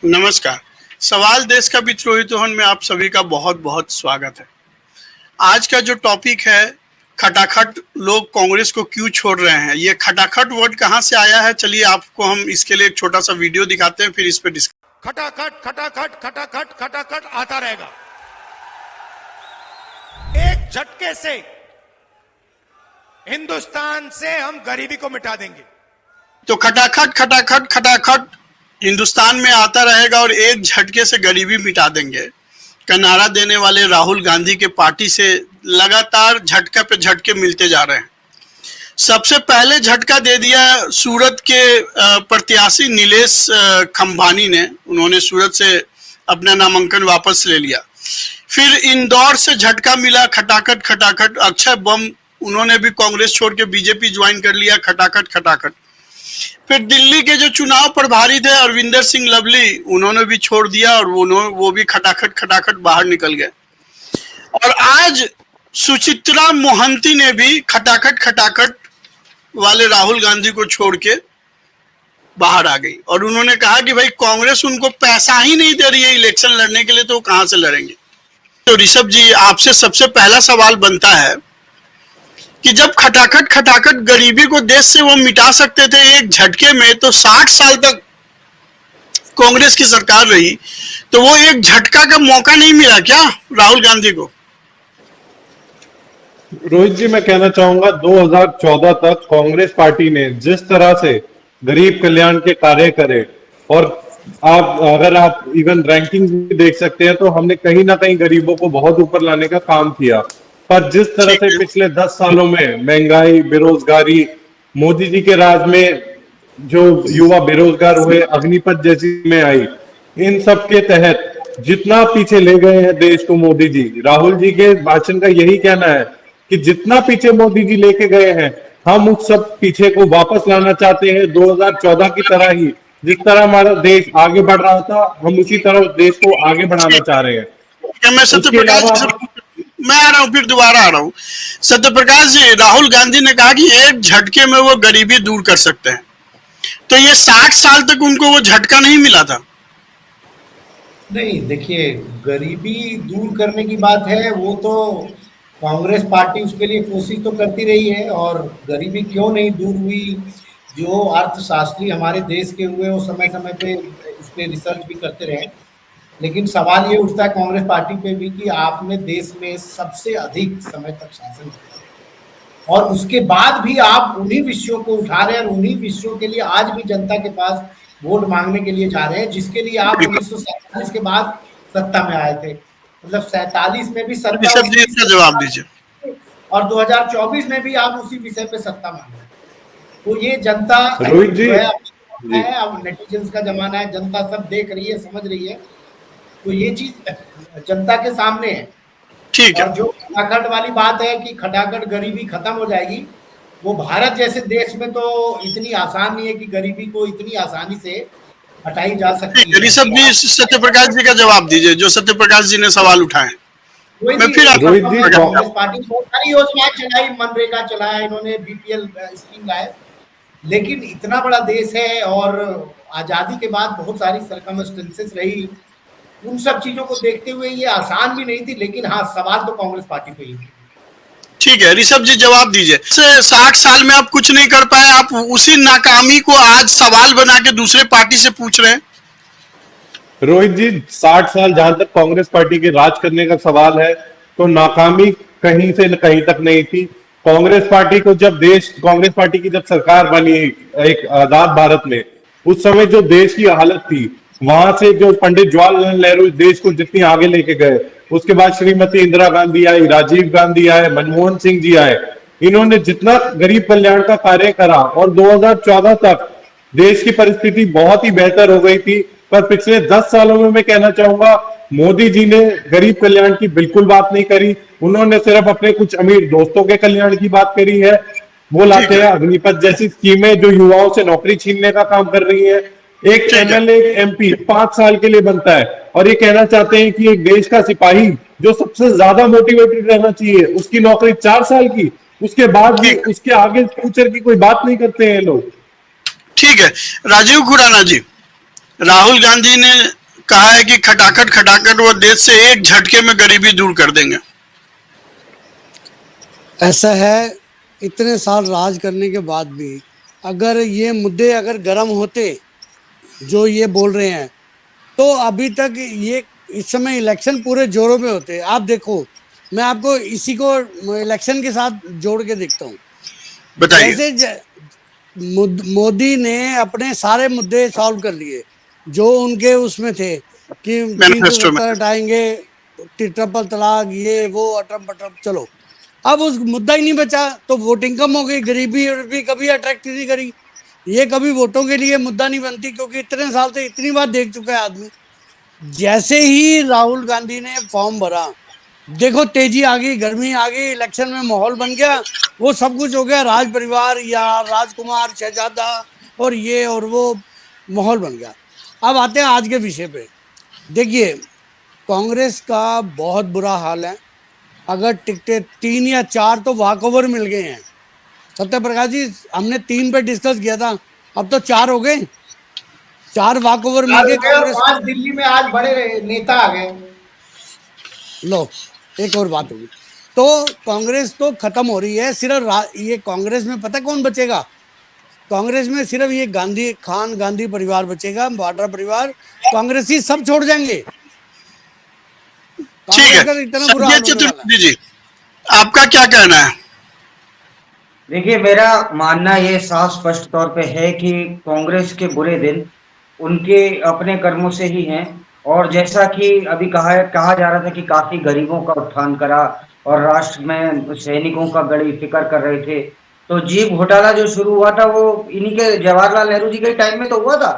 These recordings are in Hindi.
नमस्कार। सवाल देश का विद्रोही तोहन में आप सभी का बहुत बहुत स्वागत है। आज का जो टॉपिक है, खटाखट लोग कांग्रेस को क्यों छोड़ रहे हैं। ये खटाखट वर्ड कहां से आया है, चलिए आपको हम इसके लिए एक छोटा सा वीडियो दिखाते हैं, फिर इस पे डिस्कस। खटाखट खटाखट खटाखट खटाखट आता रहेगा। एक झटके से हिंदुस्तान से हम गरीबी को मिटा देंगे। तो खटाखट खटाखट खटाखट हिंदुस्तान में आता रहेगा और एक झटके से गरीबी मिटा देंगे का नारा देने वाले राहुल गांधी के पार्टी से लगातार झटका पे झटके मिलते जा रहे हैं। सबसे पहले झटका दे दिया सूरत के प्रत्याशी नीलेश खंभानी ने। उन्होंने सूरत से अपना नामांकन वापस ले लिया। फिर इंदौर से झटका मिला, खटाखट खटाखट अक्षय बम, उन्होंने भी कांग्रेस छोड़ के बीजेपी ज्वाइन कर लिया, खटाखट खटाखट। फिर दिल्ली के जो चुनाव प्रभारी थे अरविंदर सिंह लवली, उन्होंने भी छोड़ दिया और वो भी खटाखट खटाखट बाहर निकल गए। और आज सुचित्रा मोहंती ने भी खटाखट खटाखट वाले राहुल गांधी को छोड़ के बाहर आ गई और उन्होंने कहा कि भाई कांग्रेस उनको पैसा ही नहीं दे रही है इलेक्शन लड़ने के लिए, तो कहां से लड़ेंगे। तो ऋषभ जी, आपसे सबसे पहला सवाल बनता है कि जब खटाखट खटाखट गरीबी को देश से वो मिटा सकते थे एक झटके में, तो 60 साल तक कांग्रेस की सरकार रही, तो वो एक झटका का मौका नहीं मिला क्या राहुल गांधी को। रोहित जी, मैं कहना चाहूंगा 2014 तक कांग्रेस पार्टी ने जिस तरह से गरीब कल्याण के कार्य करे, और अगर आप इवन रैंकिंग भी देख सकते हैं, तो हमने कहीं ना कहीं गरीबों को बहुत ऊपर लाने का काम किया। पर जिस तरह से पिछले 10 सालों में महंगाई, बेरोजगारी, मोदी जी के राज में जो युवा बेरोजगार हुए, अग्निपथ जैसी में आई, इन सब के तहत जितना पीछे ले गए हैं देश को मोदी जी, राहुल जी के भाषण का यही कहना है कि जितना पीछे मोदी जी लेके गए हैं, हम उस सब पीछे को वापस लाना चाहते हैं। 2014 की तरह ही, जिस तरह हमारा देश आगे बढ़ रहा था, हम उसी तरह देश को आगे बढ़ाना चाह रहे हैं। मैं आ रहा हूँ, फिर दोबारा आ रहा हूँ। सत्यप्रकाश जी, राहुल गांधी ने कहा कि एक झटके में वो गरीबी दूर कर सकते हैं, तो ये 60 साल तक उनको वो झटका नहीं मिला था। नहीं, देखिए, गरीबी दूर करने की बात है, वो तो कांग्रेस पार्टी उसके लिए कोशिश तो करती रही है। और गरीबी क्यों नहीं दूर हुई, जो अर्थशास्त्री हमारे देश के हुए, वो समय समय पे इस पे रिसर्च भी करते रहे। लेकिन सवाल ये उठता है कांग्रेस पार्टी पे भी कि आपने देश में सबसे अधिक समय तक शासन किया और उसके बाद भी आप उन्हीं विषयों को उठा रहे हैं और उन्हीं विषयों के लिए आज भी जनता के पास वोट मांगने के लिए जा रहे हैं, जिसके लिए आप 1947 के बाद सत्ता में आए थे। मतलब 47 में भी सत्ता, जवाब दीजिए, और 2024 में भी आप उसी विषय पे सत्ता मांग रहे हैं। तो ये जनता है, अब नेटिजन्स का जमाना है, जनता सब देख रही है, समझ रही है। तो ये चीज जनता के सामने है। ठीक है। और जो खटाखट वाली बात है कि खटाखट गरीबी खत्म हो जाएगी, वो भारत जैसे देश में तो इतनी आसान नहीं है कि गरीबी को इतनी आसानी से हटाई जा सकती है। ऋषभ जी, सत्यप्रकाश जी का जवाब दीजिए, जो सत्यप्रकाश जी ने सवाल उठाए। कांग्रेस पार्टी बहुत सारी योजनाएं चलाई, मनरेगा चलाया इन्होंने, बीपीएल स्कीम लाए, लेकिन इतना बड़ा देश है और आजादी के बाद बहुत सारी सर्कमस्टेंसेस रही, उन सब चीजों को देखते हुए ये आसान भी नहीं थी। लेकिन हाँ, सवाल तो कांग्रेस पार्टी पे ही। ठीक है, ऋषभ जी जवाब दीजिए। 60 साल में आप कुछ नहीं कर पाए, आप उसी नाकामी को आज सवाल बना के दूसरे पार्टी से पूछ रहे हैं। रोहित जी, 60 साल जहां तक कांग्रेस पार्टी के राज करने का सवाल है, तो नाकामी कहीं से कहीं तक नहीं थी। कांग्रेस पार्टी को कांग्रेस पार्टी की जब सरकार बनी एक आजाद भारत में, उस समय जो देश की हालत थी, वहां से जो पंडित जवाहरलाल नेहरू देश को जितनी आगे लेके गए, उसके बाद श्रीमती इंदिरा गांधी आई, राजीव गांधी आए, मनमोहन सिंह जी आए, इन्होंने जितना गरीब कल्याण का कार्य करा, और 2014 तक देश की परिस्थिति बहुत ही बेहतर हो गई थी। पर पिछले 10 सालों में मैं कहना चाहूंगा, मोदी जी ने गरीब कल्याण की बिल्कुल बात नहीं करी। उन्होंने सिर्फ अपने कुछ अमीर दोस्तों के कल्याण की बात करी है। वो लाते हैं अग्निपथ जैसी स्कीमें जो युवाओं से नौकरी छीनने का काम कर रही है। एक एमएलए, एक एमपी 5 साल के लिए बनता है, और ये कहना चाहते हैं कि एक देश का सिपाही जो सबसे ज्यादा मोटिवेटेड रहना चाहिए, उसकी नौकरी 4 साल की, उसके बाद भी उसके आगे फ्यूचर की कोई बात नहीं करते हैं लोग। ठीक है, राजीव खुराना जी, राहुल गांधी ने कहा है कि खटाखट खटाखट वो देश से एक झटके में गरीबी दूर कर देंगे। ऐसा है, इतने साल राज करने के बाद भी अगर ये मुद्दे अगर गर्म होते जो ये बोल रहे हैं, तो अभी तक ये इस समय इलेक्शन पूरे जोरों पे होते। आप देखो, मैं आपको इसी को इलेक्शन के साथ जोड़ के देखता हूँ। बताइए। जैसे मोदी ने अपने सारे मुद्दे सॉल्व कर लिए जो उनके उसमें थे कि मैनिफेस्टो में 370 हटाएंगे, ट्रिपल तलाक, ये वो अटम पटम, चलो अब उस मुद्दा ही नहीं बचा, तो वोटिंग कम हो गई। गरीबी भी कभी अट्रैक्ट नहीं करी, ये कभी वोटों के लिए मुद्दा नहीं बनती, क्योंकि इतने साल से इतनी बार देख चुका है आदमी। जैसे ही राहुल गांधी ने फॉर्म भरा, देखो तेजी आ गई, गर्मी आ गई, इलेक्शन में माहौल बन गया, वो सब कुछ हो गया, राज परिवार या राजकुमार शहजादा और ये और वो माहौल बन गया। अब आते हैं आज के विषय पे। देखिए, कांग्रेस का बहुत बुरा हाल है। अगर टिकटे 3 या 4 तो वॉक ओवर मिल गए हैं। सत्य प्रकाश जी, हमने 3 पे डिस्कस किया था, अब तो 4 हो गए, 4 वॉक ओवर मिल गए कांग्रेस। 5 दिल्ली में आज बड़े नेता आ गए। लो, एक और बात होगी तो कांग्रेस तो खत्म हो रही है। सिर्फ ये कांग्रेस में पता कौन बचेगा? कांग्रेस में सिर्फ ये गांधी परिवार बचेगा, वाड्रा परिवार। कांग्रेसी सब छोड़ जाएंगे। ठीक है, कांग्रेस का इतना बुरा हाल संजय होने वाला है। चतुर्वेदी जी, आपका क्या कहना है? देखिए, मेरा मानना ये साफ स्पष्ट तौर पे है कि कांग्रेस के बुरे दिन उनके अपने कर्मों से ही हैं। और जैसा कि अभी कहा जा रहा था कि काफी गरीबों का उत्थान करा और राष्ट्र में सैनिकों का बड़ी फिक्र कर रहे थे, तो जीप घोटाला जो शुरू हुआ था वो इन्हीं के जवाहरलाल नेहरू जी के टाइम में तो हुआ था।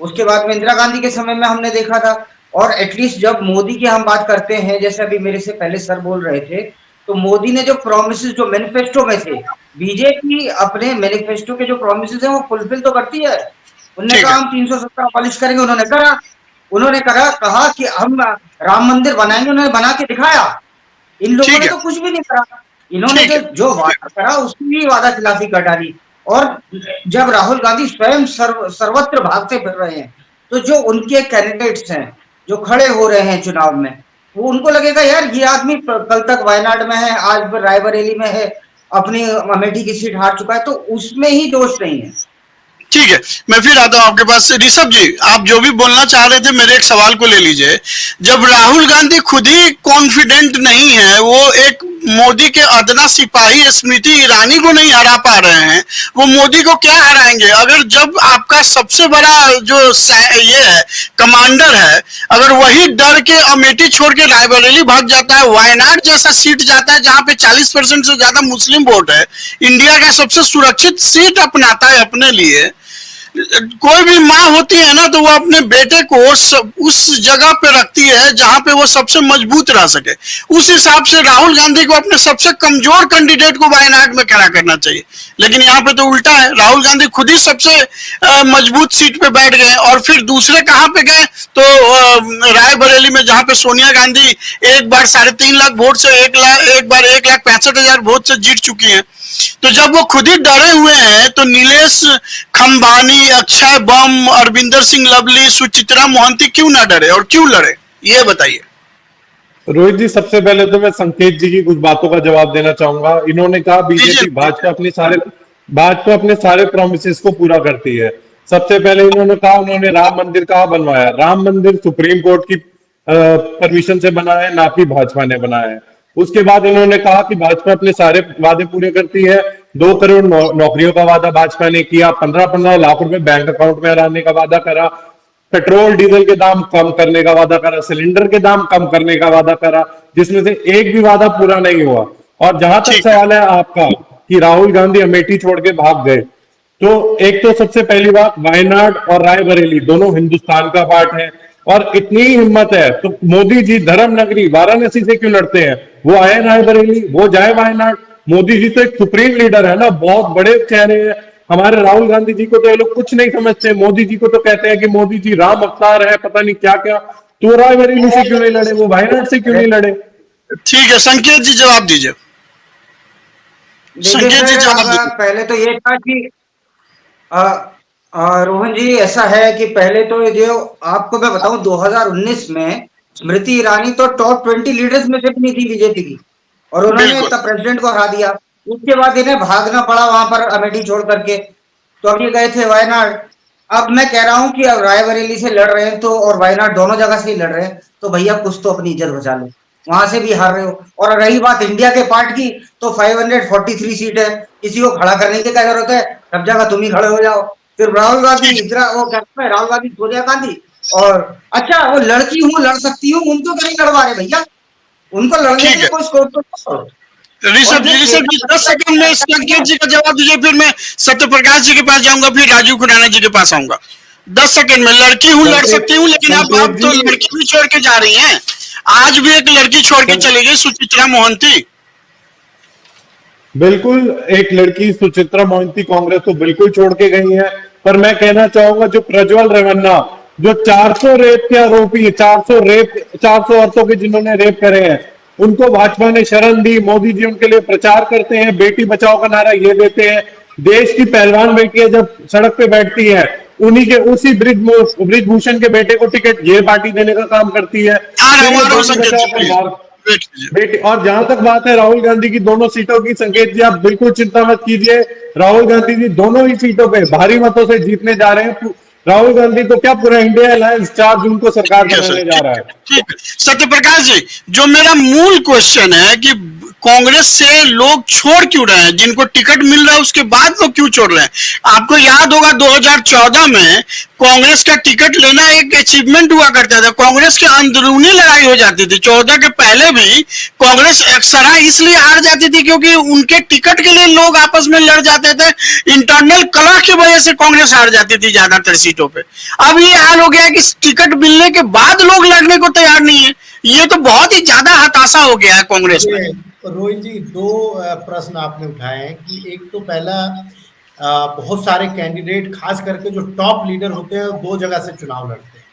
उसके बाद में इंदिरा गांधी के समय में हमने देखा था। और एटलीस्ट जब मोदी की हम बात करते हैं, जैसे अभी मेरे से पहले सर बोल रहे थे, तो मोदी ने जो प्रोमिसेस जो मैनिफेस्टो में थे, बीजेपी अपने मैनिफेस्टो के जो प्रोमिसेस हैं वो फुलफिल तो करती है। उन्होंने कहा हम 370 अबॉलिश करेंगे, उन्होंने करा। उन्होंने कहा कि हम राम मंदिर बनाएंगे, उन्होंने बना के दिखाया। इन लोगों ठीक ने है, तो कुछ भी नहीं करा। इन्होंने ठीक है, जो वादा करा उसकी भी वादा खिलाफी कर डाली। और जब राहुल गांधी स्वयं सर्वत्र भागते फिर रहे हैं, तो जो उनके कैंडिडेट्स हैं जो खड़े हो रहे हैं चुनाव में, वो उनको लगेगा यार ये आदमी कल तक वायनाड में है, आज रायबरेली में है, अपनी अमेठी की सीट हार चुका है, तो उसमें ही दोष नहीं है। ठीक है, मैं फिर आता हूं आपके पास। ऋषभ जी, आप जो भी बोलना चाह रहे थे मेरे एक सवाल को ले लीजिए। जब राहुल गांधी खुद ही कॉन्फिडेंट नहीं है, वो एक मोदी के अदना सिपाही स्मृति ईरानी को नहीं हरा पा रहे हैं, वो मोदी को क्या हराएंगे? अगर जब आपका सबसे बड़ा जो ये है कमांडर है, अगर वही डर के अमेठी छोड़ के रायबरेली भाग जाता है, वायनाड जैसा सीट जाता है जहां पे 40% से ज्यादा मुस्लिम वोट है, इंडिया का सबसे सुरक्षित सीट अपनाता है अपने लिए, कोई भी माँ होती है ना, तो वो अपने बेटे को उस जगह पे रखती है जहां पे वो सबसे मजबूत रह सके। उस हिसाब से राहुल गांधी को अपने सबसे कमजोर कैंडिडेट को वायनाड में खड़ा करना चाहिए, लेकिन यहाँ पे तो उल्टा है। राहुल गांधी खुद ही सबसे मजबूत सीट पे बैठ गए और फिर दूसरे कहाँ पे गए? तो रायबरेली में, जहां पे सोनिया गांधी एक बार 3.5 लाख वोट से एक बार 1,65,000 वोट से जीत चुकी है। तो जब वो खुद ही डरे हुए हैं, तो नीलेश खंबानी, अक्षय बम, अरविंदर सिंह लवली, सुचित्रा मोहंती क्यों ना डरे और क्यों लड़े, ये बताइए। रोहित जी, सबसे पहले तो मैं संकेत जी की कुछ बातों का जवाब देना चाहूंगा। इन्होंने कहा बीजेपी भाजपा अपने सारे प्रोमिसेस को पूरा करती है। सबसे पहले इन्होंने कहा उन्होंने राम मंदिर कहाँ बनवाया? राम मंदिर सुप्रीम कोर्ट की परमिशन से बना है, ना कि भाजपा ने बनाया है। उसके बाद इन्होंने कहा कि भाजपा अपने सारे वादे पूरे करती है। 2 करोड़ नौकरियों का वादा भाजपा ने किया, 15-15 लाख रुपए बैंक अकाउंट में लाने का वादा करा, पेट्रोल डीजल के दाम कम करने का वादा करा, सिलेंडर के दाम कम करने का वादा करा, जिसमें से एक भी वादा पूरा नहीं हुआ। और जहां तक सवाल है आपका कि राहुल गांधी अमेठी छोड़ के भाग गए, तो एक तो सबसे पहली बात, वायनाड और रायबरेली दोनों हिंदुस्तान का पार्ट है। और इतनी हिम्मत है तो मोदी जी धर्म नगरी वाराणसी से क्यों लड़ते हैं? वो आए रायबरेली, वो जाए वायनाड। मोदी जी तो एक सुप्रीम लीडर है ना, बहुत बड़े चेहरे हैं। हमारे राहुल गांधी जी को तो ये लोग कुछ नहीं समझते। मोदी जी को तो कहते हैं कि मोदी जी राम अवतार है, पता नहीं क्या क्या। तो रायबरेली से क्यों नहीं लड़े? वो वायनाड से क्यों नहीं लड़े? ठीक है, संकेत जी जवाब दीजिए। संकेत जी जवाब दीजिए। पहले तो ये था कि रोहन जी, ऐसा है कि पहले तो ये जो आपको मैं बताऊं, 2019 में स्मृति ईरानी तो टॉप 20 लीडर्स में से भी नहीं थी बीजेपी की, और उन्होंने बिल्कुल। तब प्रेसिडेंट को हरा दिया। उसके बाद इन्हें भागना पड़ा वहां पर अमेठी छोड़ करके, तो अब ये गए थे वायनाड। अब मैं कह रहा हूं कि अब रायबरेली से लड़ रहे हैं तो, और वायनाड, दोनों जगह से ही लड़ रहे हैं, तो भैया कुछ तो अपनी इज्जत बचा लो, वहां से भी हार रहे हो। और रही बात इंडिया के पार्ट की, तो 543 सीट है, किसी को खड़ा करने की क्या जरूरत है, सब जगह तुम ही खड़े हो जाओ। फिर राहुल गांधी, ठीक इंदिरा, वो कहते हैं राहुल गांधी, सोनिया गांधी, और अच्छा वो लड़की हूँ, लड़ सकती हूँ, उनको तो नहीं लड़वा रहे भैया, उनको लड़ने के ठीक लिए है। कोई स्कोप तो दो। और ऋषभ जी 10 सेकंड में संकेत जी का जवाब दीजिए, फिर मैं सत्य प्रकाश जी के पास जाऊंगा, फिर राजीव खुराना जी के पास आऊंगा। 10 सेकंड में। लड़की हूँ, लड़ सकती हूँ, लेकिन अब तो संकेत जी, लड़की भी छोड़ के जा रही हैं। आज भी एक लड़की छोड़ के चली गई, सुचित्रा मोहंती। बिल्कुल, एक लड़की सुचित्रा मोहंती कांग्रेस को बिल्कुल छोड़ के गई है। पर मैं कहना चाहूंगा, जो प्रज्वल रेवन्ना, जो 400 रेप के आरोपी, 400 औरतों के जिन्होंने रेप करे हैं, उनको भाजपा ने शरण दी। मोदी जी उनके लिए प्रचार करते हैं, बेटी बचाओ का नारा ये देते हैं। देश की पहलवान बेटियां जब सड़क पे बैठती है, उन्हीं के उसी ब्रिजभूषण के बेटे को टिकट ये पार्टी देने का काम करती है। हाँ, फिर ये हमारा बेटी संकेत बचाओ जी, का प्लीज नारा वेट कीजिए। बेटी। और जहां तक बात है राहुल गांधी की दोनों सीटों की, संकेत जी आप बिल्कुल चिंता मत कीजिए, राहुल गांधी जी दोनों ही सीटों पे भारी मतों से जीतने जा रहे हैं। राहुल गांधी तो क्या, पूरा इंडिया अलायंस 4 जून को सरकार ठीक है सर, बनाने जा रहा है। ठीक है। सत्य प्रकाश जी, जो मेरा मूल क्वेश्चन है कि कांग्रेस से लोग छोड़ क्यों रहे हैं, जिनको टिकट मिल रहा है उसके बाद लोग क्यों छोड़ रहे हैं? आपको याद होगा 2014 में कांग्रेस का टिकट लेना एक अचीवमेंट हुआ करता था, कांग्रेस की अंदरूनी लड़ाई हो जाती थी। 14 के पहले भी कांग्रेस अक्सर इसलिए हार जाती थी क्योंकि उनके टिकट के लिए लोग आपस में लड़ जाते थे, इंटरनल कलह की वजह से कांग्रेस हार जाती थी ज्यादातर सीटों पे। अब ये हाल हो गया है कि टिकट मिलने के बाद लोग लड़ने को तैयार नहीं है। ये तो बहुत ही ज्यादा हताशा हो गया है कांग्रेस में। रोहित जी, दो प्रश्न आपने उठाए हैं कि एक तो पहला, बहुत सारे कैंडिडेट खास करके जो टॉप लीडर होते हैं दो जगह से चुनाव लड़ते हैं।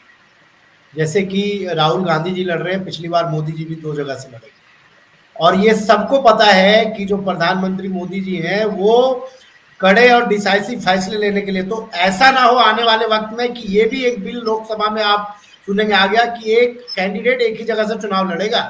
जैसे कि राहुल गांधी जी लड़ रहे हैं, पिछली बार मोदी जी भी 2 जगह से लड़े, और ये सबको पता है कि जो प्रधानमंत्री मोदी जी हैं वो कड़े और डिसाइसिव फैसले लेने के लिए, तो ऐसा ना हो आने वाले वक्त में कि ये भी एक बिल लोकसभा में आप सुनेंगे आ गया कि एक कैंडिडेट एक ही जगह से चुनाव लड़ेगा।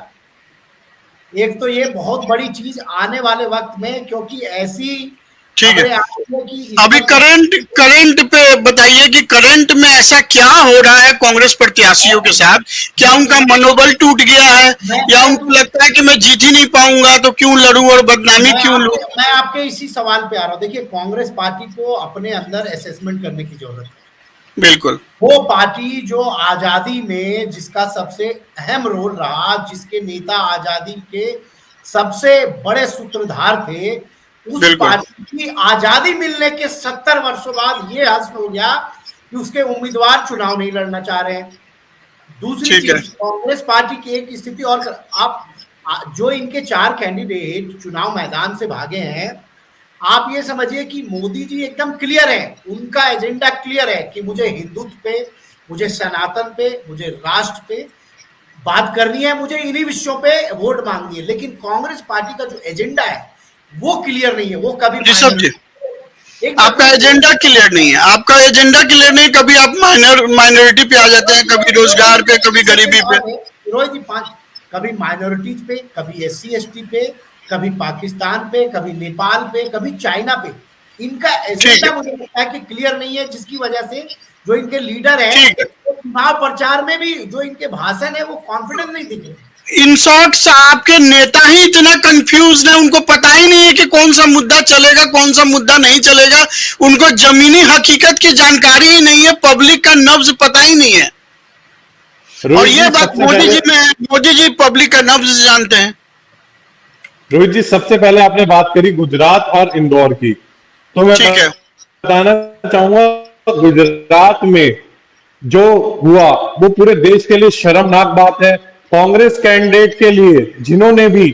एक तो ये बहुत बड़ी चीज आने वाले वक्त में, क्योंकि ऐसी ठीक है। खबरें आ रही हैं कि अभी करंट पे बताइए कि करंट में ऐसा क्या हो रहा है कांग्रेस प्रत्याशियों के साथ? क्या उनका मनोबल टूट गया है, या उनको लगता है कि मैं जीत ही नहीं पाऊंगा तो क्यों लड़ूं और बदनामी क्यों लूं? मैं आपके इसी सवाल पे आ रहा हूँ। देखिए, कांग्रेस पार्टी को अपने अंदर असेसमेंट करने की जरूरत है। बिल्कुल। वो पार्टी जो आजादी में जिसका सबसे अहम रोल रहा, जिसके नेता आजादी के सबसे बड़े सूत्रधार थे, उस पार्टी की आजादी मिलने के 70 वर्षों बाद ये हश्र हो गया कि उसके उम्मीदवार चुनाव नहीं लड़ना चाह रहे हैं। दूसरी चीज, कांग्रेस पार्टी की एक स्थिति और, आप जो इनके 4 कैंडिडेट चुनाव मैदान से भागे हैं, आप ये समझिए कि मोदी जी एकदम क्लियर है, उनका एजेंडा क्लियर है कि मुझे हिंदुत्व पे, मुझे सनातन पे, मुझे राष्ट्र पे बात करनी है, मुझे इन्हीं विषयों पे वोट मांगनी है। लेकिन कांग्रेस पार्टी का जो एजेंडा है वो क्लियर नहीं है। वो कभी ऋषभ जी, आपका एजेंडा क्लियर नहीं है, आपका एजेंडा क्लियर नहीं। कभी आप माइनॉरिटी पे आ जाते हैं, कभी रोजगार पे, कभी गरीबी पे। रोहित जी, कभी माइनॉरिटीज पे, कभी SC ST पे, कभी पाकिस्तान पे, कभी नेपाल पे, कभी चाइना पे। इनका एजेंडा मुझे लगता है कि क्लियर नहीं है, जिसकी वजह से जो इनके लीडर है, चुनाव प्रचार में भी जो इनके भाषण है वो कॉन्फिडेंस नहीं दिखे। इन शॉर्ट आपके नेता ही इतना कंफ्यूज है, उनको पता ही नहीं है कि कौन सा मुद्दा चलेगा, कौन सा मुद्दा नहीं चलेगा। उनको जमीनी हकीकत की जानकारी ही नहीं है, पब्लिक का नब्ज पता ही नहीं है। और ये बात मोदी जी में है, मोदी जी पब्लिक का नब्ज जानते हैं। रोहित जी, सबसे पहले आपने बात करी गुजरात और इंदौर की, तो मैं बताना चाहूंगा गुजरात में जो हुआ वो पूरे देश के लिए शर्मनाक बात है। कांग्रेस कैंडिडेट के लिए, जिन्होंने भी,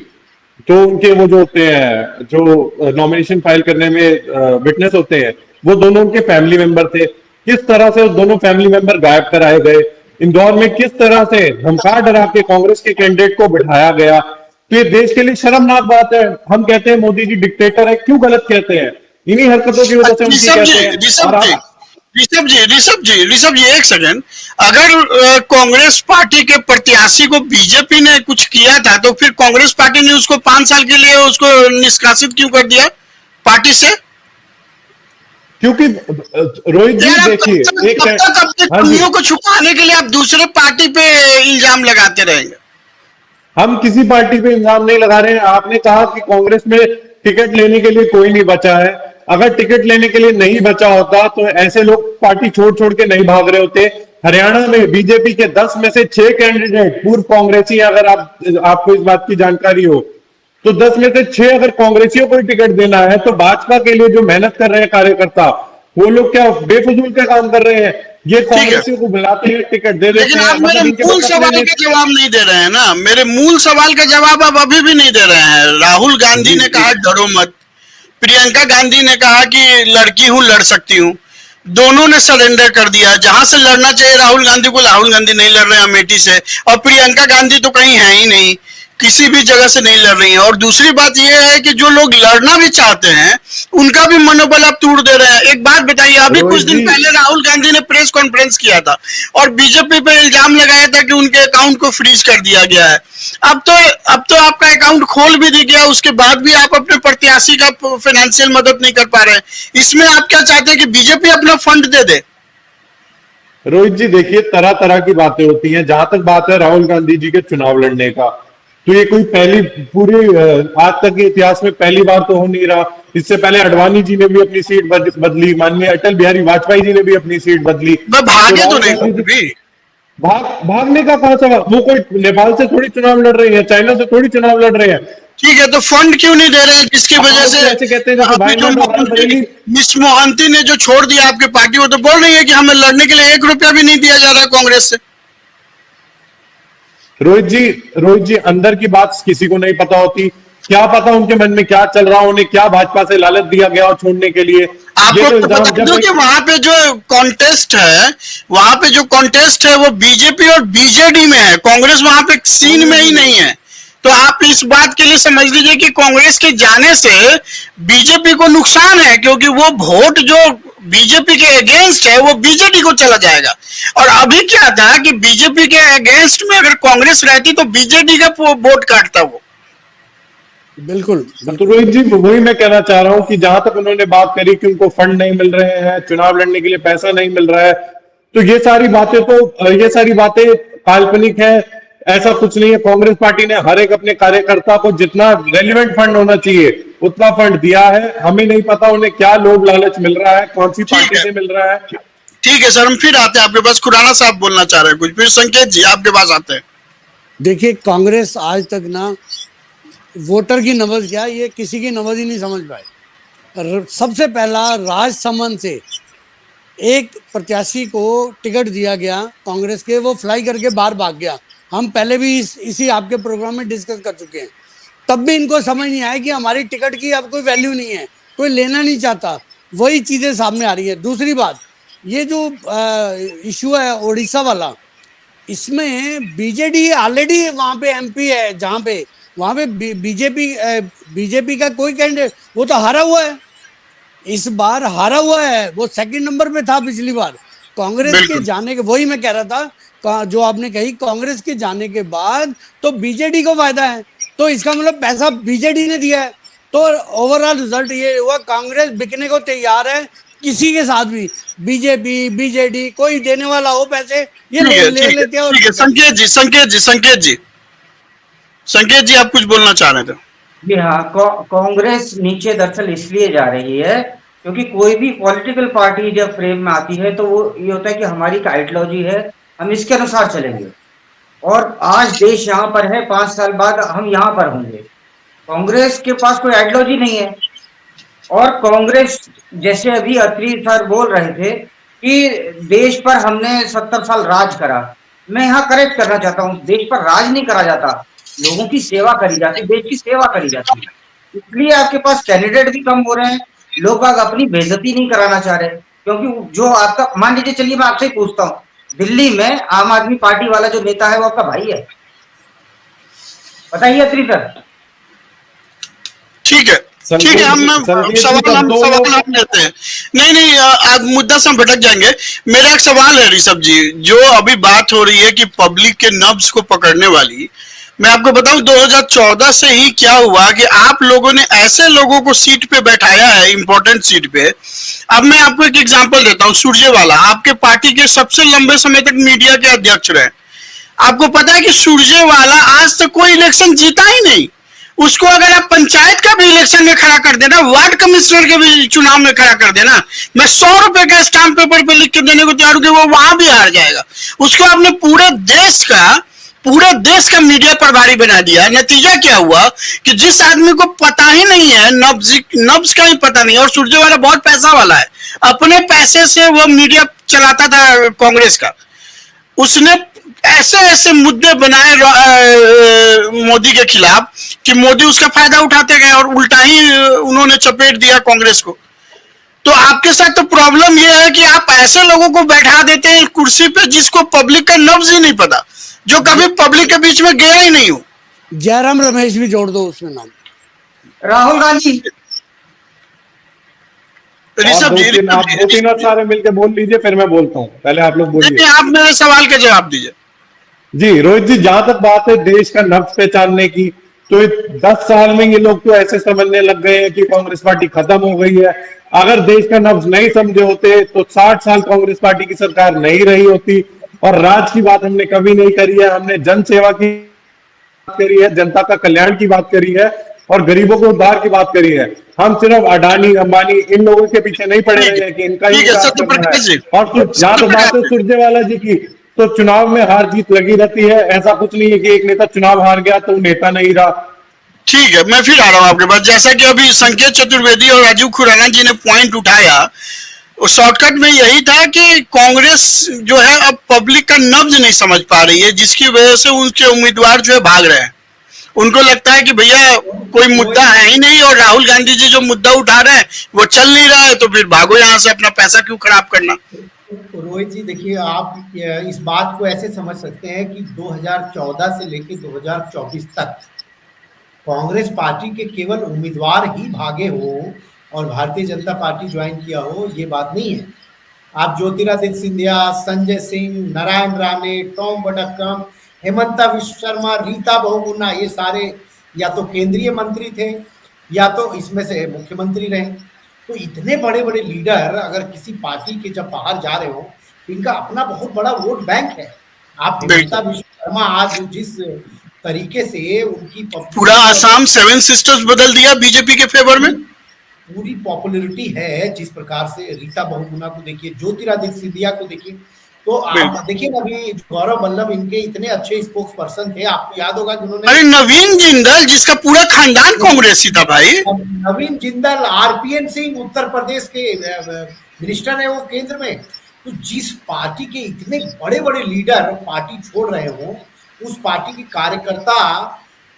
जो उनके वो जो होते हैं, जो नॉमिनेशन फाइल करने में विटनेस होते हैं, वो दोनों उनके फैमिली मेंबर थे। किस तरह से दोनों फैमिली मेंबर गायब कराए गए। इंदौर में किस तरह से धमका डरा के कांग्रेस के कैंडिडेट को बिठाया गया। तो ये देश के लिए शर्मनाक बात है। हम कहते हैं मोदी जी डिक्टेटर है, क्यों गलत कहते हैं? इन्हीं हरकतों की वजह से उनकी कहते हैं। ऋषभ जी एक सेकंड। अगर कांग्रेस पार्टी के प्रत्याशी को बीजेपी ने कुछ किया था तो फिर कांग्रेस पार्टी ने उसको 5 साल के लिए उसको निष्कासित क्यों कर दिया पार्टी से? क्योंकि रोहित जी यार देखिए, कब तक हाँ जी, कमियों को छुपाने के लिए आप दूसरे पार्टी पे इल्जाम लगाते रहेंगे? हम किसी पार्टी पे इल्जाम नहीं लगा रहे हैं। आपने कहा कि कांग्रेस में टिकट लेने के लिए कोई नहीं बचा है। अगर टिकट लेने के लिए नहीं बचा होता तो ऐसे लोग पार्टी छोड़ छोड़ के नहीं भाग रहे होते। हरियाणा में बीजेपी के 10 में से 6 कैंडिडेट पूर्व कांग्रेसी, अगर आपको इस बात की जानकारी हो तो 10 में से 6 अगर कांग्रेसियों को टिकट देना है तो भाजपा के लिए जो मेहनत कर रहे हैं कार्यकर्ता, वो लोग क्या बेफजूल का काम कर रहे हैं? ये कांग्रेसियों को बुलाते हैं, टिकट दे देते लेकिन हैं। आप मेरे मतलब इनके मूल पास सवाल अपने का जवाब नहीं दे रहे हैं ना। मेरे मूल सवाल का जवाब आप अभी भी नहीं दे रहे हैं। राहुल गांधी ने कहा डरो मत, प्रियंका गांधी ने कहा कि लड़की हूं, लड़ सकती हूं। दोनों ने सरेंडर कर दिया। जहां से लड़ना चाहिए राहुल गांधी को, राहुल गांधी नहीं लड़ रहे हैं अमेठी से, और प्रियंका गांधी तो कहीं है ही नहीं, किसी भी जगह से नहीं लड़ रही हैं। और दूसरी बात यह है कि जो लोग लड़ना भी चाहते हैं उनका भी मनोबल आप तोड़ दे रहे हैं। एक बात बताइए, अभी कुछ दिन पहले राहुल गांधी ने प्रेस कॉन्फ्रेंस किया था और बीजेपी पे इल्जाम लगाया था कि उनके अकाउंट को फ्रीज कर दिया गया है। अब तो आपका अकाउंट खोल भी दिया गया, उसके बाद भी आप अपने प्रत्याशी का फाइनेंशियल मदद नहीं कर पा रहे हैं। इसमें आप क्या चाहते हैं कि बीजेपी अपना फंड दे दे? रोहित जी देखिए, तरह तरह की बातें होती हैं। जहां तक बात है राहुल गांधी जी के चुनाव लड़ने का, तो ये कोई पहली पूरी आज तक के इतिहास में पहली बार तो हो नहीं रहा। इससे पहले अडवाणी जी ने भी अपनी सीट बदली, माननीय अटल बिहारी वाजपेयी जी ने भी अपनी सीट बदली। भागे तो नहीं भी। भागने का कौन सा? वो कोई नेपाल से थोड़ी चुनाव लड़ रहे हैं, चाइना से थोड़ी चुनाव लड़ रहे हैं। ठीक है, तो फंड क्यों नहीं दे रहे हैं जिसकी वजह से ऐसे कहते हैं जैसे अभी भाई जो मिस मोहंती ने जो छोड़ दिया आपकी पार्टी, वो तो बोल रही है कि हमें लड़ने के लिए 1 रुपया भी नहीं दिया जा रहा है कांग्रेस से। रोहित जी अंदर की बात किसी को नहीं पता होती। क्या पता उनके मन में क्या चल रहा, उन्हें क्या भाजपा से लालच दिया गया और छोड़ने के लिए। आपको तो तो बता दूं कि वहां पे जो कॉन्टेस्ट है वो बीजेपी और बीजेडी में है। कांग्रेस वहां पे सीन में ही नहीं है। तो आप इस बात के लिए समझ लीजिए कि कांग्रेस के जाने से बीजेपी को नुकसान है, क्योंकि वो वोट जो बीजेपी के अगेंस्ट है वो बीजेडी को चला जाएगा। और अभी क्या था कि बीजेपी के अगेंस्ट में अगर कांग्रेस रहती तो बीजेडी का वोट काटता वो। बिल्कुल। तो रोहित जी वही मैं कहना चाह रहा हूं कि जहां तक उन्होंने बात करी कि उनको फंड नहीं मिल रहे हैं, चुनाव लड़ने के लिए पैसा नहीं मिल रहा है, तो ये सारी बातें काल्पनिक है। ऐसा कुछ नहीं है। कांग्रेस पार्टी ने हर एक अपने कार्यकर्ता को जितना रेलिवेंट फंड होना चाहिए उतना फंड दिया है। हमें नहीं पता उन्हें क्या लोभ लालच मिल रहा है, कौन सी पार्टी से मिल रहा है। ठीक है सर, हम फिर आते हैं आपके पास। खुराना साहब बोलना चाह रहे हैं कुछ, फिर संकेत जी आपके पास आते हैं। देखिए, कांग्रेस आज तक ना वोटर की नब्ज क्या, ये किसी की नब्ज ही नहीं समझ पाए। सबसे पहला राजसमंद से एक प्रत्याशी को टिकट दिया गया कांग्रेस के, वो फ्लाई करके बाहर भाग गया। हम पहले भी इसी आपके प्रोग्राम में डिस्कस कर चुके हैं। तब भी इनको समझ नहीं आया कि हमारी टिकट की अब कोई वैल्यू नहीं है, कोई लेना नहीं चाहता। वही चीज़ें सामने आ रही है। दूसरी बात, ये जो इशू है उड़ीसा वाला, इसमें बीजेडी ऑलरेडी वहाँ पे एमपी है, जहाँ पे वहाँ पे बीजेपी का कोई कैंडिडेट, वो तो हारा हुआ है। इस बार हारा हुआ है, वो सेकंड नंबर पे था पिछली बार। कांग्रेस के जाने के, वही मैं कह रहा था, जो आपने कही कांग्रेस के जाने के बाद तो बीजेडी को फायदा है, तो इसका मतलब पैसा बीजेडी ने दिया है। तो ओवरऑल रिजल्ट ये हुआ, कांग्रेस बिकने को तैयार है किसी के साथ भी। बीजेपी बीजेडी कोई देने वाला हो पैसे, ये ले लेते हैं। ठीक है, संकेत जी आप कुछ बोलना चाह रहे थे? जी हाँ, कांग्रेस नीचे दरअसल इसलिए जा रही है क्योंकि कोई भी पॉलिटिकल पार्टी जब फ्रेम में आती है तो वो ये होता है कि हमारी एक आइडियोलॉजी है, हम इसके अनुसार चलेंगे। और आज देश यहाँ पर है, 5 साल बाद हम यहाँ पर होंगे। कांग्रेस के पास कोई आइडियोलॉजी नहीं है। और कांग्रेस, जैसे अभी अत्री सर बोल रहे थे कि देश पर हमने 70 साल राज करा, मैं यहाँ करेक्ट करना चाहता हूँ, देश पर राज नहीं करा जाता, लोगों की सेवा करी जाती, देश की सेवा करी जाती है। इसलिए आपके पास कैंडिडेट भी कम हो रहे हैं, लोग बाग अपनी बेइज्जती नहीं कराना चाह रहे, क्योंकि जो आपका, मान लीजिए, चलिए मैं आपसे ही पूछता हूँ, दिल्ली में आम आदमी पार्टी वाला जो नेता है वो आपका भाई है, बताइए अत्री सर। ठीक है, ठीक है, संकेत जी, सवाल हम लेते हैं। नहीं नहीं, आप मुद्दा से हम भटक जाएंगे। मेरा एक सवाल है ऋषभ जी, जो अभी बात हो रही है कि पब्लिक के नब्ज को पकड़ने वाली, मैं आपको बताऊं 2014 से ही क्या हुआ कि आप लोगों ने ऐसे लोगों को सीट पे बैठाया है, इंपॉर्टेंट सीट पे। अब मैं आपको एक एग्जांपल देता हूं, सुरजेवाला आपके पार्टी के सबसे लंबे समय तक मीडिया के अध्यक्ष रहे। आपको पता है कि सुरजेवाला आज तक कोई इलेक्शन जीता ही नहीं। उसको अगर आप पंचायत का भी इलेक्शन में खड़ा कर देना, वार्ड कमिश्नर के भी चुनाव में खड़ा कर देना, मैं 100 रुपए का स्टाम्प पेपर पे लिख के देने को तैयार हूं कि वो वहां भी हार जाएगा। उसको आपने पूरे देश का मीडिया प्रभारी बना दिया। नतीजा क्या हुआ कि जिस आदमी को पता ही नहीं है, नब्ज का ही पता नहीं, और सुरजेवाला बहुत पैसा वाला है, अपने पैसे से वो मीडिया चलाता था कांग्रेस का। उसने ऐसे ऐसे मुद्दे बनाए मोदी के खिलाफ कि मोदी उसका फायदा उठाते गए और उल्टा ही उन्होंने चपेट दिया कांग्रेस को। तो आपके साथ तो प्रॉब्लम यह है कि आप ऐसे लोगों को बैठा देते हैं कुर्सी पे जिसको पब्लिक का नब्ज ही नहीं पता, जो कभी पब्लिक के बीच में गया ही नहीं हो। जयराम रमेश भी जोड़ दो उसमें नाम। राहुल गांधी। ऋषभ जी, आप दो तीन और सारे मिलकर बोल लीजिए, फिर मैं बोलता हूँ। पहले आप लोग बोलिए। आप मेरे सवाल का जवाब दीजिए। जी रोहित जी, जहां तक बात है देश का नब्ज पहचानने की, तो 10 साल में ये लोग तो ऐसे समझने लग गए हैं कि कांग्रेस पार्टी खत्म हो गई है। अगर देश का नब्ज नहीं समझे होते तो 60 साल कांग्रेस पार्टी की सरकार नहीं रही होती। और राज की बात हमने कभी नहीं करी है, हमने जन सेवा की बात करी है, जनता का कल्याण की बात करी है, और गरीबों के उद्धार की बात करी है। हम सिर्फ अडानी अंबानी इन लोगों के पीछे नहीं पड़े रहे हैं कि इनका ही विकास करना है। और जहां तो बात है सुरजेवाला जी की, तो चुनाव में हार जीत लगी रहती है। ऐसा कुछ नहीं है कि एक नेता चुनाव हार गया तो नेता नहीं रहा। ठीक है, मैं फिर आ रहा हूं आपके पास। जैसा कि अभी संकेत चतुर्वेदी और राजीव खुराना जी ने पॉइंट उठाया, शॉर्टकट में यही था कि कांग्रेस जो है अब पब्लिक का नब्ज नहीं समझ पा रही है, जिसकी वजह से उनके उम्मीदवार जो है भाग रहे हैं। उनको लगता है कि भैया कोई मुद्दा है ही नहीं, और राहुल गांधी जी जो मुद्दा उठा रहे हैं वो चल नहीं रहा है, तो फिर भागो यहाँ से, अपना पैसा क्यों खराब करना। रोहित जी देखिए, आप इस बात को ऐसे समझ सकते हैं कि 2014 से लेकर 2024 तक कांग्रेस पार्टी के केवल उम्मीदवार ही भागे हो और भारतीय जनता पार्टी ज्वाइन किया हो, ये बात नहीं है। आप ज्योतिरादित्य सिंधिया, संजय सिंह, नारायण राणे, टॉम वडक्कम, हेमंता विश्व शर्मा, रीता बहुगुणा, ये सारे या तो केंद्रीय मंत्री थे या तो इसमें से मुख्यमंत्री रहे। तो इतने बड़े बड़े लीडर अगर किसी पार्टी के जब बाहर जा रहे हो, इनका अपना बहुत बड़ा वोट बैंक है। आप हेमंता विश्व शर्मा आज जिस तरीके से उनकी पूरा आसाम 7 सिस्टर्स बदल दिया बीजेपी के फेवर में, पूरी पॉपुलैरिटी है। जिस प्रकार से रीता बहुगुणा को देखिए, ज्योतिरादित्य सिंधिया को देखिए, तो आप देखिए अभी गौरव वल्लभ इनके इतने अच्छे स्पोक्स पर्सन थे, आपको याद होगा कि उन्होंने, अरे नवीन जिंदल जिसका पूरा खानदान कांग्रेसी था भाई, नवीन जिंदल, आरपीएन सिंह उत्तर प्रदेश के मिनिस्टर है वो केंद्र में। तो जिस पार्टी के इतने बड़े बड़े लीडर पार्टी छोड़ रहे हो, उस पार्टी के कार्यकर्ता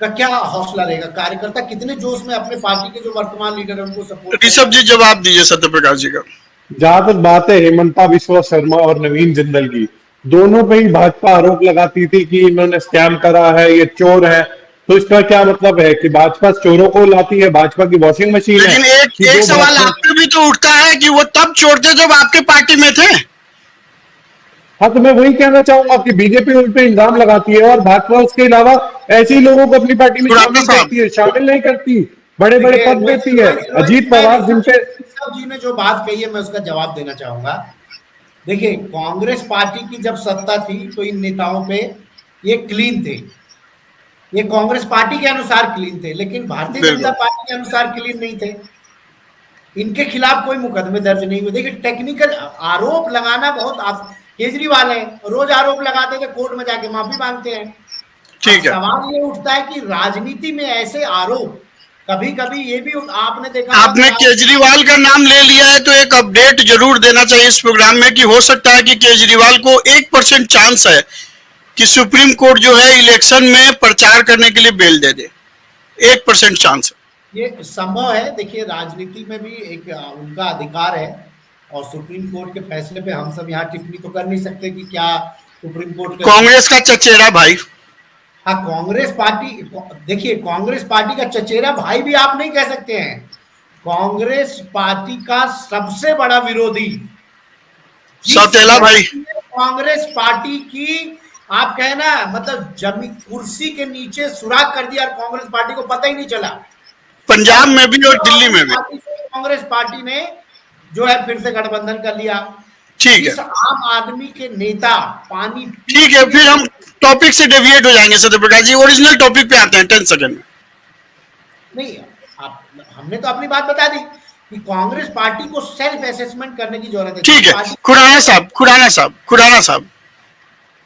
का क्या हौसला रहेगा, कार्यकर्ता कितने जोश में अपने पार्टी के जो वर्तमान लीडर है उनको सपोर्ट। ऋषभ जी जवाब दीजिए सत्यप्रकाश जी का। जहां तक बात है हेमंता विश्व शर्मा और नवीन जिंदल की, दोनों पे ही भाजपा आरोप लगाती थी कि इन्होंने स्कैम करा है, ये चोर है। तो इसका क्या मतलब है कि भाजपा चोरों को लाती है, भाजपा की वॉशिंग मशीन है। लेकिन एक सवाल आप पे भी तो उठता है कि वो तब चोर थे जब आपके पार्टी में थे। हाँ, तो मैं वही कहना चाहूंगा कि बीजेपी उन पे इल्जाम लगाती है और भाजपा उसके अलावा ऐसे ही लोगों को अपनी पार्टी में शामिल नहीं करती, बड़े बड़े पद देती है। अजीत पवार जिनसे जी ने जो बात कही है मैं उसका जवाब देना चाहूंगा। देखिए, कांग्रेस पार्टी की जब सत्ता थी तो इन नेताओं पे ये क्लीन थे, ये कांग्रेस पार्टी के अनुसार क्लीन थे, लेकिन भारतीय जनता पार्टी के अनुसार क्लीन नहीं थे। इनके खिलाफ कोई मुकदमे दर्ज नहीं हुए। देखिए, टेक्निकल आरोप लगाना बहुत, केजरीवाल है रोज आरोप लगाते थे, कोर्ट में जाके माफी मांगते हैं। ठीक है, सवाल ये उठता है कि राजनीति में ऐसे आरोप कभी कभी ये भी आपने देखा, आपने केजरीवाल का नाम ले लिया है तो एक अपडेट जरूर देना चाहिए इस प्रोग्राम में कि हो सकता है कि केजरीवाल को 1% चांस है कि सुप्रीम कोर्ट जो है इलेक्शन में प्रचार करने के लिए बेल दे दे। 1% चांस है, ये संभव है। देखिए, राजनीति में भी एक उनका अधिकार है और सुप्रीम कोर्ट के फैसले पे हम सब यहाँ टिप्पणी तो कर नहीं सकते कि क्या सुप्रीम कोर्ट कांग्रेस का चचेरा भाई। हाँ, कांग्रेस पार्टी, देखिए कांग्रेस पार्टी का चचेरा भाई भी आप नहीं कह सकते हैं। कांग्रेस पार्टी का सबसे बड़ा विरोधी, सौतेला भाई, कांग्रेस पार्टी की आप कहे ना, मतलब जमी कुर्सी के नीचे सुराख कर दिया और कांग्रेस पार्टी को पता ही नहीं चला। पंजाब में भी और दिल्ली में भी। कांग्रेस पार्टी ने जो है फिर से गठबंधन कर लिया। ठीक है, इस आम आदमी के नेता पानी ठीक है, फिर हम टॉपिक से डेविएट हो जाएंगे सत्यप्रकाश जी, ओरिजिनल टॉपिक पे आते हैं 10 सेकंड में। नहीं, आप हमने तो अपनी बात बता दी कि कांग्रेस पार्टी को सेल्फ असेसमेंट करने की जरूरत है। ठीक है, खुराना साहब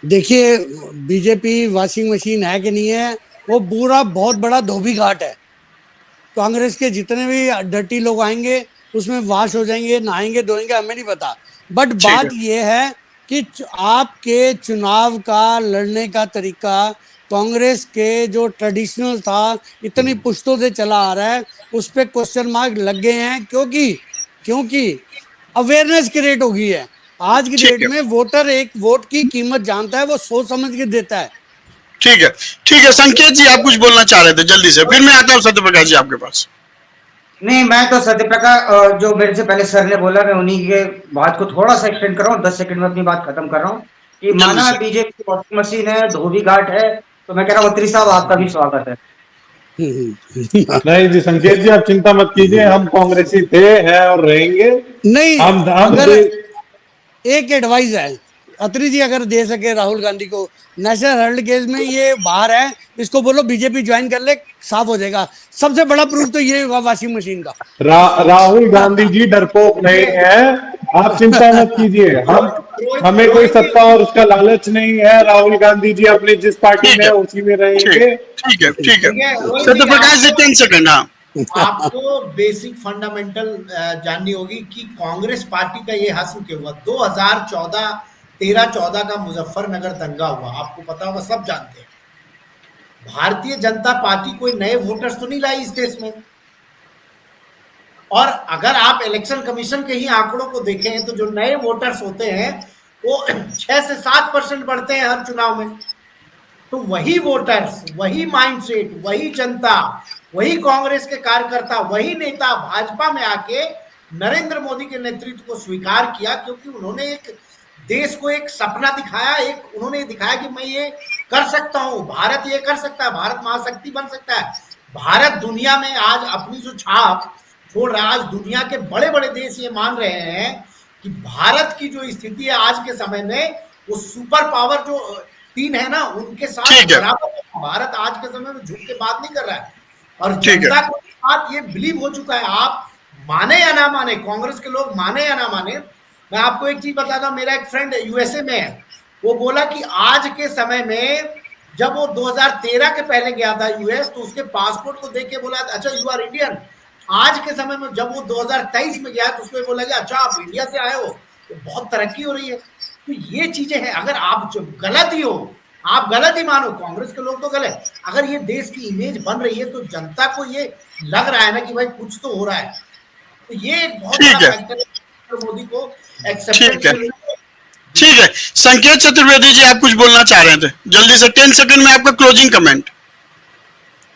देखिए, बीजेपी वॉशिंग मशीन है कि नहीं है, वो पूरा बहुत बड़ा धोबी घाट है। कांग्रेस के जितने भी डर्टी लोग आएंगे उसमें वॉश हो जाएंगे, नहाएंगे धोएंगे, हमें नहीं पता। बट बात ये है कि आपके चुनाव का लड़ने का तरीका कांग्रेस के जो ट्रेडिशनल था, इतनी पुश्तों से चला आ रहा है, उस पर क्वेश्चन मार्क लग गए हैं, क्योंकि अवेयरनेस क्रिएट हो गई है। आज की डेट में वोटर एक वोट की कीमत जानता है, वो सोच समझ के देता है। ठीक है, संकेत जी आप कुछ बोलना चाह रहे थे जल्दी से, फिर मैं आता हूँ सत्यप्रकाश जी आपके पास। नहीं, मैं तो सत्यप्रकाश, जो मेरे से पहले सर ने बोला, मैं उन्हीं के बात को थोड़ा सा एक्सटेंड कर रहा हूँ, 10 सेकंड में अपनी बात खत्म कर रहा हूँ कि माना बीजेपी की वॉशिंग मशीन है, धोबी घाट है, तो मैं कह रहा हूँ अत्री साहब आपका भी स्वागत है। नहीं जी संकेत जी, आप चिंता मत कीजिए, हम कांग्रेसी थे, हैं और रहेंगे। नहीं, हम अगर एक एडवाइस है अत्री जी, अगर दे सके राहुल गांधी को, नेशनल हेराल्ड केस में ये बाहर है, इसको बोलो बीजेपी ज्वाइन कर ले, साफ हो जाएगा। सबसे बड़ा प्रूफ तो ये होगा वॉशिंग मशीन का। राहुल गांधी जी डरपोक नहीं है, आप चिंता मत कीजिए। हमें कोई सत्ता और उसका लालच नहीं है। राहुल गांधी जी अपनी जिस पार्टी में उसी में रहेंगे। ठीक है, सत्यप्रकाश जी 10 सेकंड। आपको बेसिक फंडामेंटल जाननी होगी कि कांग्रेस पार्टी का ये हासिल क्यों हुआ। 2013-14 का मुजफ्फरनगर दंगा हुआ, आपको पता होगा, सब जानते हैं। भारतीय जनता पार्टी कोई नए वोटर्स तो नहीं लाई इस देश में, और अगर आप इलेक्शन कमीशन के ही आंकड़ों को देखें तो जो नए वोटर्स होते हैं वो 6 से 7% बढ़ते हैं हर चुनाव में। तो वही वोटर्स, वही माइंडसेट, वही जनता, वही कांग्रेस के कार्यकर्ता, वही नेता भाजपा में आके नरेंद्र मोदी के नेतृत्व को स्वीकार किया, क्योंकि उन्होंने एक देश को एक सपना दिखाया, एक उन्होंने दिखाया कि मैं ये कर सकता हूं, भारत ये कर सकता है, भारत महाशक्ति बन सकता है। भारत दुनिया में आज अपनी जो छाप छोड़ रहा है, आज दुनिया के बड़े बड़े देश ये मान रहे हैं कि भारत की जो स्थिति है आज के समय में, वो सुपर पावर जो 3 है ना, उनके साथ बराबर। भारत आज के समय में झुक के बात नहीं कर रहा है, और जनता को बात ये बिलीव हो चुका है। आप माने या ना माने, कांग्रेस के लोग माने या ना माने, मैं आपको एक चीज बताता हूं। मेरा एक फ्रेंड यूएसए में है, वो बोला कि आज के समय में, जब वो 2013 के पहले गया था यूएस, तो उसके पासपोर्ट को देख के बोला अच्छा यू आर इंडियन। आज के समय में जब वो 2023 में गया तो उसको बोला कि अच्छा आप इंडिया से आए हो, तो बहुत तरक्की हो रही है। तो ये चीजें हैं। अगर आप गलत ही हो, आप गलत ही मानो, कांग्रेस के लोग तो गलत, अगर ये देश की इमेज बन रही है तो जनता को ये लग रहा है ना कि भाई कुछ तो हो रहा है। तो ये एक बहुत बड़ा फैक्टर है मोदी को एक्सेप्टेंस। ठीक है, संकेत चतुर्वेदी जी आप कुछ बोलना चाह रहे थे जल्दी से, 10 सेकंड में आपका क्लोजिंग कमेंट।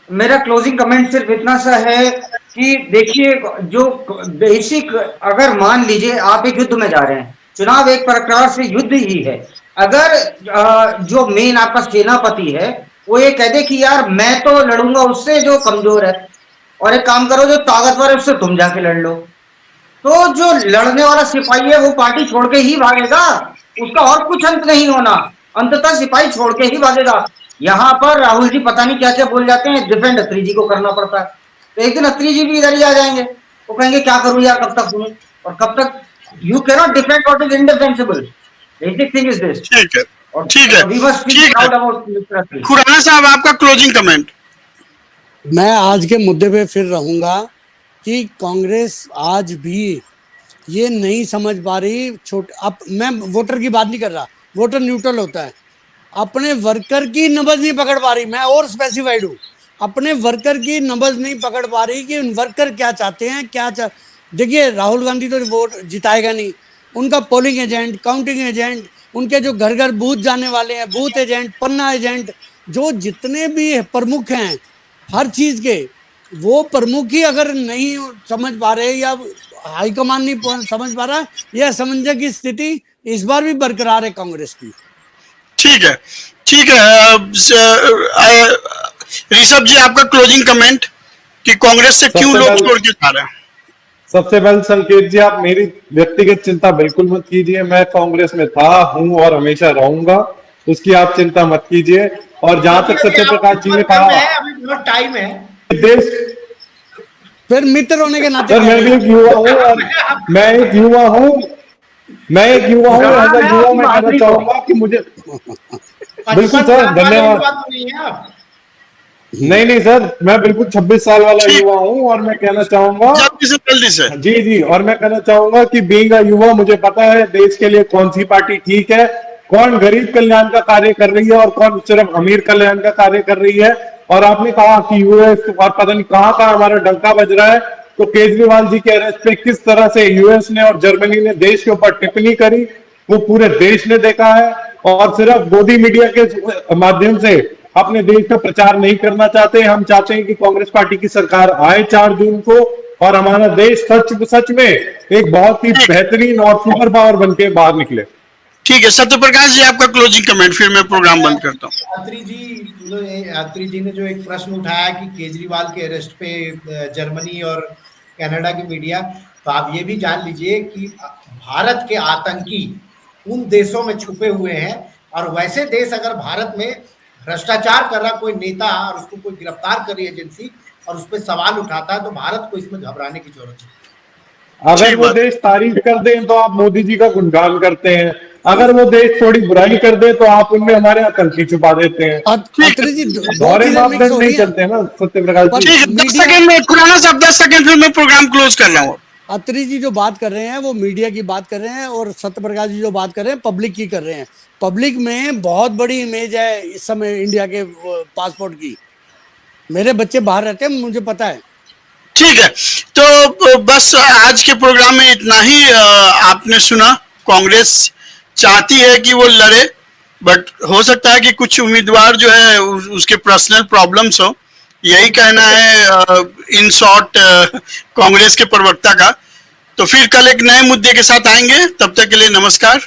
मेरा क्लोजिंग कमेंट सिर्फ इतना सा है कि देखिए, जो बेसिक, अगर मान लीजिए आप एक युद्ध में जा रहे हैं, चुनाव एक प्रकार से युद्ध ही है। अगर जो मेन आपका सेनापति है वो ये कह दे कि यार मैं तो लड़ूंगा उससे जो कमजोर है, और एक काम करो जो ताकतवर है उससे तुम जाके लड़ लो, तो जो लड़ने वाला सिपाही है वो पार्टी छोड़ के ही भागेगा, उसका और कुछ अंत नहीं होना, अंततः सिपाही छोड़ के ही भागेगा। यहाँ पर राहुल जी पता नहीं क्या क्या बोल जाते हैं, डिफेंड अत्री जी को करना पड़ता है। तो एक दिन अत्री जी भी इधर ही आ जाएंगे, वो कहेंगे क्या करूं यार, कब तक सुनूं, और कब तक। You can not defend what is indefensible, basic thing is this. ठीक है, खुराना साहब आपका क्लोजिंग कमेंट। मैं आज के मुद्दे पे फिर रहूंगा कि कांग्रेस आज भी ये नहीं समझ पा रही, अब मैं वोटर की बात नहीं कर रहा, वोटर न्यूट्रल होता है, अपने वर्कर की नब्ज नहीं पकड़ पा रही। मैं और स्पेसिफाइड हूँ, अपने वर्कर की नब्ज नहीं पकड़ पा रही कि वर्कर क्या चाहते हैं, देखिए राहुल गांधी तो वोट जिताएगा नहीं, उनका पोलिंग एजेंट, काउंटिंग एजेंट, उनके जो घर घर बूथ जाने वाले हैं, बूथ एजेंट, पन्ना एजेंट, जो जितने भी प्रमुख हैं हर चीज़ के, वो प्रमुख ही अगर नहीं समझ पा रहे या हाईकमान नहीं समझ पा रहा, यह समझने की स्थिति इस बार भी बरकरार है कांग्रेस की। ठीक है, ठीक है। ऋषभ जी, आपका क्लोजिंग कमेंट कि कांग्रेस से क्यों सबसे लोग पहले- छोड़ के जा रहे हैं? सबसे पहले संकेत जी, आप मेरी व्यक्तिगत चिंता बिल्कुल मत कीजिए। मैं कांग्रेस में था, हूं और हमेशा रहूंगा, उसकी आप चिंता मत कीजिए। और जहां तक सत्य प्रकाश जी ने कहा, अभी बहुत टाइम है। देश, फिर मित्र होने के नाते सर कह मैं रहे भी हैं। एक युवा हूँ और मैं एक युवा हूँ, एज अ युवा मैं कहना चाहूंगा कि मुझे, बिल्कुल सर, धन्यवाद। तो नहीं है आप। नहीं नहीं सर, मैं बिल्कुल 26 साल वाला ठीक। युवा हूँ और मैं कहना चाहूंगा, जल्दी से जी जी, और मैं कहना चाहूंगा कि बीइंग अ युवा मुझे पता है देश के लिए कौन सी पार्टी ठीक है, कौन गरीब कल्याण का कार्य कर रही है और कौन सिर्फ अमीर कल्याण का कार्य कर रही है। और आपने कहा कि यूएस और पता नहीं कहां कहां हमारा डंका बज रहा है, तो केजरीवाल जी के अरेस्ट पे किस तरह से यूएस ने और जर्मनी ने देश के ऊपर टिप्पणी करी, वो पूरे देश ने देखा है। और सिर्फ मोदी मीडिया के माध्यम से अपने देश का प्रचार नहीं करना चाहते, हम चाहते हैं कि कांग्रेस पार्टी की सरकार आए 4 जून को और हमारा देश सच में एक बहुत ही बेहतरीन और सुपर पावर बनके बाहर निकले। ठीक है, सत्य प्रकाश जी, आपका क्लोजिंग कमेंट, फिर मैं प्रोग्राम बंद करता हूँ। यात्री जी ने जो एक प्रश्न उठाया कि केजरीवाल के अरेस्ट पे जर्मनी और कनाडा की मीडिया, तो आप ये भी जान लीजिए कि भारत के आतंकी उन देशों में छुपे हुए हैं, और वैसे देश अगर भारत में भ्रष्टाचार कर रहा कोई नेता और उसको कोई गिरफ्तार कर रही एजेंसी और उस पर सवाल उठाता है, तो भारत को इसमें घबराने की जरूरत है। अगर ठीक वो बात। देश तारीफ कर दे तो आप मोदी जी का गुणगान करते हैं, अगर वो देश थोड़ी बुराई कर दे तो आप उनमें हमारे आतंकी छुपा देते हैं। अत्री जी, दो दोहरे चीजें मिक्स मापदंड हो नहीं रही हैं। चलते ना सत्य प्रकाश जी। ठीक है, 10 मीडिया- सेकंड में खुलाना साहब, 10 सेकंड, फिर मैं प्रोग्राम क्लोज कर रहा हूँ। अत्री जी जो बात कर रहे हैं वो मीडिया की बात कर रहे हैं, और सत्य प्रकाश जी जो बात कर रहे हैं पब्लिक की कर रहे हैं। पब्लिक में बहुत बड़ी इमेज है इस समय इंडिया के पासपोर्ट की। मेरे बच्चे बाहर रहते हैं, मुझे पता है। ठीक है, तो बस आज के प्रोग्राम में इतना ही। आपने सुना, कांग्रेस चाहती है कि वो लड़े, बट हो सकता है कि कुछ उम्मीदवार जो है उसके पर्सनल प्रॉब्लम्स हो, यही कहना है इन शॉर्ट कांग्रेस के प्रवक्ता का। तो फिर कल एक नए मुद्दे के साथ आएंगे, तब तक के लिए नमस्कार।